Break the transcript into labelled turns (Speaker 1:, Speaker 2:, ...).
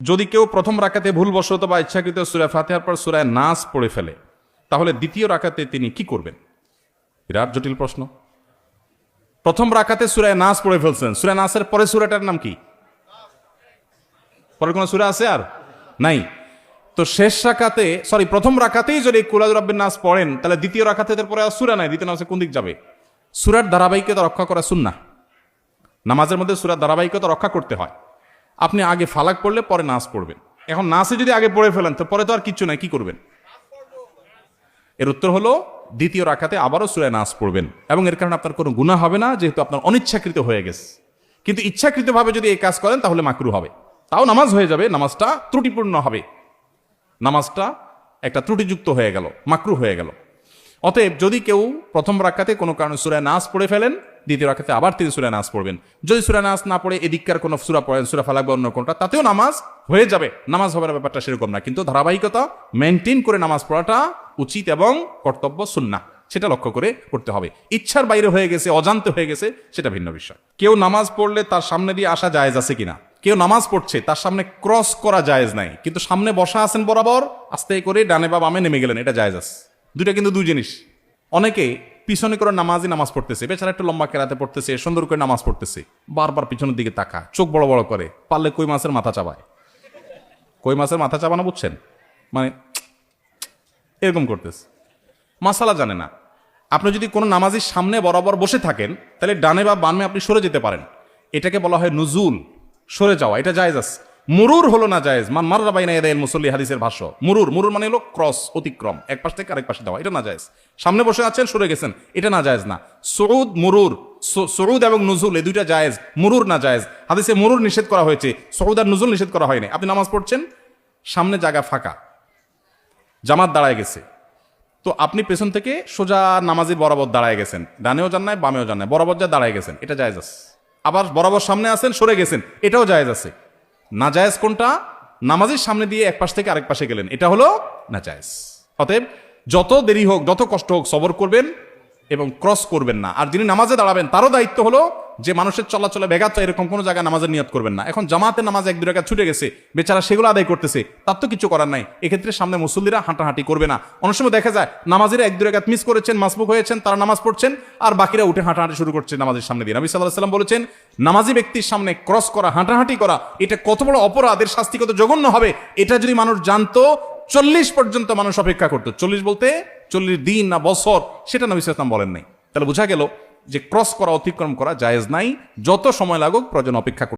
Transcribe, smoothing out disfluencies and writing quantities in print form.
Speaker 1: যদি কেউ প্রথম রাকাতে ভুলবশত বা ইচ্ছাকৃত সূরা ফাতিহার পর সূরা নাস পড়ে ফেলে, তাহলে দ্বিতীয় রাকাতে তিনি কি করবেন? বিরাট জটিল প্রশ্ন। প্রথম রাকাতে সূরা নাস পড়ে ফেলছেন, সূরা নাসের পরে সূরাটার নাম কি? পরে কোন সূরা আছে আর নাই? তো শেষ রাকাতে, প্রথম রাকাতেই যদি কুল আউযু বিরাব্বিন নাস পড়েন, তাহলে দ্বিতীয় রাকাতে এর পরে আর সূরা নাই, দ্বিতীয় নাসে কোন দিক যাবে? সূরার ধারাবাহিকতা রক্ষা করা সুন্নাহ। নামাজের মধ্যে সূরার ধারাবাহিকতা রক্ষা করতে হয়। আপনি আগে ফালাক পড়লে পরে নাস পড়বেন। এখন নাসে যদি আগে পড়ে ফেলেন তো পরে তো আর কিচ্ছু নাই, কি করবেন? এর উত্তর হলো দ্বিতীয় রাকাতে আবারও সূরা নাস পড়বেন, এবং এর কারণে আপনার কোনো গুনাহ হবে না, যেহেতু আপনার অনিচ্ছাকৃত হয়ে গেছে। কিন্তু ইচ্ছাকৃতভাবে যদি এই কাজ করেন তাহলে মাকরুহ হবে। তাও নামাজ হয়ে যাবে, নামাজটা ত্রুটিপূর্ণ হবে, নামাজটা একটা ত্রুটিযুক্ত হয়ে গেল, মাকরুহ হয়ে গেল। অতএব যদি কেউ প্রথম রাকাতে কোনো কারণে সূরা নাস পড়ে ফেলেন, দ্বিতীয় রাকাতে আবার তিনি সূরা নাস পড়বেন। যদি সূরা নাস না পড়ে এদিককার কোনো সূরা পড়েন, সূরা ফালাক বা অন্য কোনটা, তাতেও নামাজ হয়ে যাবে, নামাজ হবে না, ব্যাপারটা সেরকম না। কিন্তু ধারাবাহিকতা মেনটেন করে নামাজ পড়াটা উচিত এবং কর্তব্য, সুন্নাহ, সেটা লক্ষ্য করে করতে হবে। ইচ্ছার বাইরে হয়ে গেছে, অজান্তে হয়ে গেছে, সেটা ভিন্ন বিষয়। কেউ নামাজ পড়লে তার সামনে দিয়ে আসা জায়েজ আছে কিনা? কেউ নামাজ পড়ছে, তার সামনে ক্রস করা জায়েজ নাই, কিন্তু সামনে বসা আছেন বরাবর, আস্তে করে ডানে বা বামে নেমে গেলেন, এটা জায়েজ আছে। দুইটা কিন্তু দুই জিনিস। অনেকে পিছনে করে নামাজ পড়তেছে, বেচারা একটু লম্বা কেরাতে পড়তেছে, সুন্দর করে নামাজ পড়তেছে, বারবার পিছনের দিকে তাকা, চোখ বড় বড় করে, পারলে কই মাছের মাথা চাবায়। কই মাছের মাথা চাবানো বুঝছেন? মানে এরকম করতেছে, মাসালা জানে না। আপনি যদি কোনো নামাজের সামনে বরাবর বসে থাকেন, তাহলে ডানে বা বামে আপনি সরে যেতে পারেন। এটাকে বলা হয় নুজুল, সরে যাওয়া, এটা জায়েজ আছে। মুরুর হলো না জায়েজ। মান মাররা বাইনা ইয়াদাইল মুসাল্লি, হাদিসের ভাষ্য। মুরুর মানে হলো ক্রস, অতিক্রম, এক পাশ থেকে আরেক পাশে যাওয়া, এটা না জায়েজ। সামনে বসে আছেন, সরে গেছেন, এটা না জায়েজ না। সুউদ, মুরুর, সুউদ এবং নুজুল এই দুইটা জায়েজ, মুরুর না জায়েজ। হাদিসে মুরুর নিষেধ করা হয়েছে, সুউদ আর নুজুল নিষেধ করা হয়নি। আপনি নামাজ পড়ছেন, সামনে জায়গা ফাঁকা, জামাত দাঁড়ায় গেছে, তো আপনি পেছন থেকে সোজা নামাজি বরাবর দাঁড়ায় গেছেন, ডানেও যান নাই বামেও যান নাই, বরাবর যা দাঁড়ায় গেছেন, এটা জায়েজ আছে। আবার বরাবর সামনে আছেন, সরে গেছেন, এটাও জায়েজ আছে। না জায়েজ কোনটা? নামাজের সামনে দিয়ে এক পাশ থেকে আরেক পাশে গেলেন, এটা হলো না জায়েজ। অতএব যত দেরি হোক, যত কষ্ট হোক, সবর করবেন এবং ক্রস করবেন না। আর যিনি নামাজে দাঁড়াবেন তারও দায়িত্ব হলো যে মানুষের চলাচলে ব্যাঘাত হয় এরকম কোনো জায়গায় নামাজের নিয়ত করবেন না। এখন জামাতে নামাজ এক দুই রাকাত ছুটে গেছে, বেচারা সেগুলো আদায় করতেছে, তার তো কিছু করার নাই। এক্ষেত্রে সামনে মুসল্লিরা হাঁটাহাঁটি করবে না। অনেক সময় দেখা যায় নামাজিরা এক দুই রাকাত মিস করেছেন, মাসবুক হয়েছেন, তারা নামাজ পড়ছেন, আর বাকিরা উঠে হাঁটাহাঁটি শুরু করছে নামাজের সামনে দিয়ে। নবী সাল্লাল্লাহু আলাইহি ওয়াসাল্লাম বলেছেন, নামাজি ব্যক্তির সামনে ক্রস করা, হাঁটাহাঁটি করা, এটা কত বড় অপরাধ, এর শাস্তি কত জঘন্য হবে, এটা যদি মানুষ জানতো 40 পর্যন্ত মানুষ অপেক্ষা করতো। 40 বলতে 40 দিন না বছর, সেটা নবী সাল্লাল্লাহু আলাইহি ওয়াসাল্লাম বলেন নাই। তাহলে বোঝা গেল যে ক্রস করা, অতিক্রম করা জায়েজ নাই। যত সময় লাগুক প্রয়োজন অপেক্ষা করতে।